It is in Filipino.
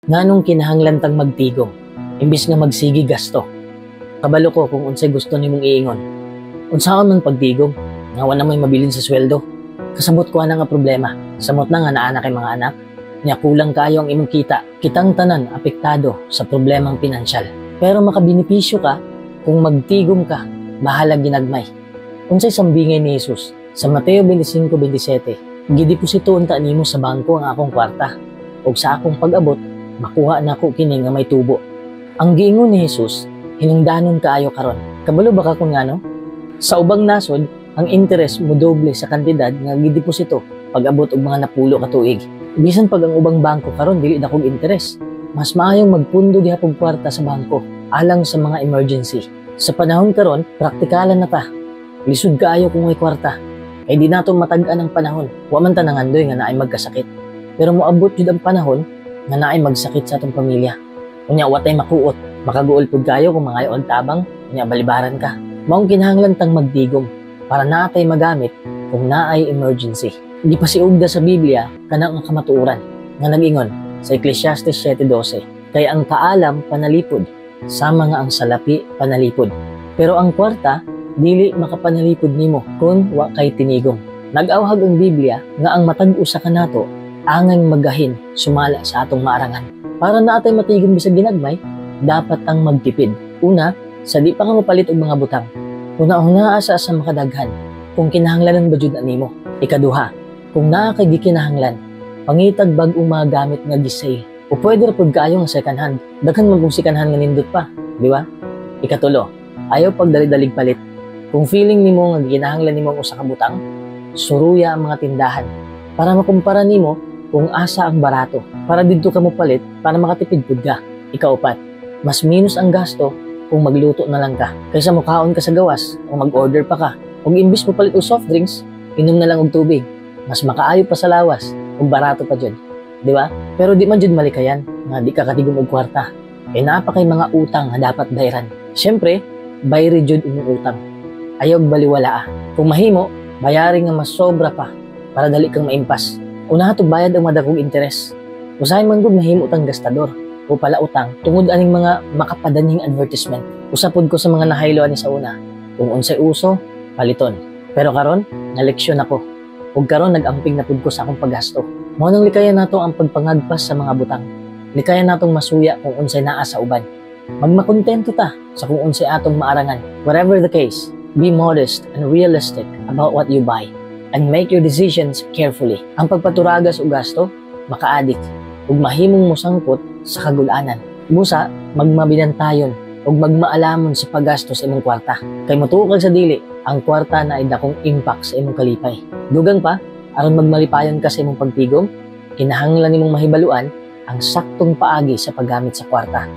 Nganong kinahanglan tang magtigom, imbis nga magsigi gasto. Kabalo ko kung unsay gusto nimong iingon. Unsaon man pagtigom, nga wala may mabilin sa sweldo. Kasabot ko na nga problema. Samot na nga naa kay mga anak. Nya kulang kayo ang imong kita. Kitang tanan apektado sa problemang pinansyal. Pero makabenepisyo ka kung magtigom ka, bahalag ginagmay. Unsay sambingay ni Jesus sa Mateo 25:27, gideposito unta nimo sa bangko ang akong kwarta, ug sa akong pag-abot makuha nako kini nga may tubo. Ang giingon ni Jesus, hinungdanon kaayo karon. Kabalo ba ka kung ngano? Sa ubang nasod, ang interest mo doble sa kantidad nga gideposito pag-abot og mga napulo ka tuig. Bisan pag ang ubang bangko karon dili na kog interest, mas maayong magpundo gihapon kwarta sa bangko alang sa mga emergency. Sa panahon karon, praktikalan na ta. Lisod kaayo kung may kwarta. Ay di nato matag-an ang panahon. Wa man ta nangandoy nga naay magkasakit. Pero moabot jud ang panahon nga naay magsakit sa atong pamilya. Unya watay makuot, makaguol pud kayo kung mga og tabang, unya balibaran ka. Maong kinahanglan tang magdigom para natay magamit kung naay emergency. Di pa siugda sa Biblia kanang kamatuoran nga nag-ingon sa Ecclesiastes 7:12, kay ang kaalam panalipod, sama nga ang salapi panalipod. Pero ang kwarta dili makapanalipod nimo kung wa kay tinigom. Nag-awhag ang Biblia nga ang matag-o sa kanato angay magahin sumala sa atong maarangan. Para naatay matigom bisag ginagmay, dapat ang magtipid. Una, sa di pa ka mapalit og mga butang. Una-una asa sa makadaghan kung kinahanglanan ba jud na nimo. Ikaduha, kung naa kay gikinahanglan, pangitag bag-ong mga gamit nga gisale. O pwede ra pud kaayo nga second hand. Daghan man kung second hand nga nindot pa, di ba? Ikatulo, ayaw pagdali-dalig palit. Kung feeling nimo nga ginahanglan nimo ang usa ka butang, suruya ang mga tindahan para makumpara nimo kung asa ang barato. Para didto ka mo palit para makatipid pud ka. Ikaupat, mas minus ang gasto kung magluto na lang ka kaysa mukaon ka sa gawas o mag-order pa ka. Kung imbis mo palit og soft drinks, inom na lang og tubig. Mas makaayo pa sa lawas ug barato pa jud, di ba? Pero di man jud malikayan nga di ka katigom og kwarta. Kay naa pa kay mga utang nga dapat bayaran. Syempre, bayri jud imong utang. Ayaw baliwala. Kung mahimo, bayari nga mas sobra pa para dali kang maimpas. Una to bayad ang madagog interes. Usahay man gud mahimo tang gastador o pala utang tungod aning mga makapadaning advertisement. Usapod ko sa mga nahaylo ani sa una. Kung unsay uso, paliton. Pero karon, naleksyon ako. Ug karon nag-amping na pud ko sa akong paggasto. Mao nang likayan nato ang pagpangagpas sa mga butang. Likayan natong masuya kung unsay naa sa uban. Magmakontento ta sa kung unsay atong maarangan. Whatever the case, be modest and realistic about what you buy and make your decisions carefully. Ang pagpaturagas og gasto, makaadik ug mahimong mosangkot sa kagul-anan. Busa, magmabinantayon ug magmaalamon sa paggasto sa imong kwarta. Kay motuo sa dili, ang kwarta na ay dakong impact sa imong kalipay. Dugang pa, aron magmalipayon ka sa imong pagtigom, kinahanglan nimong mahibaluan ang saktong paagi sa paggamit sa kwarta.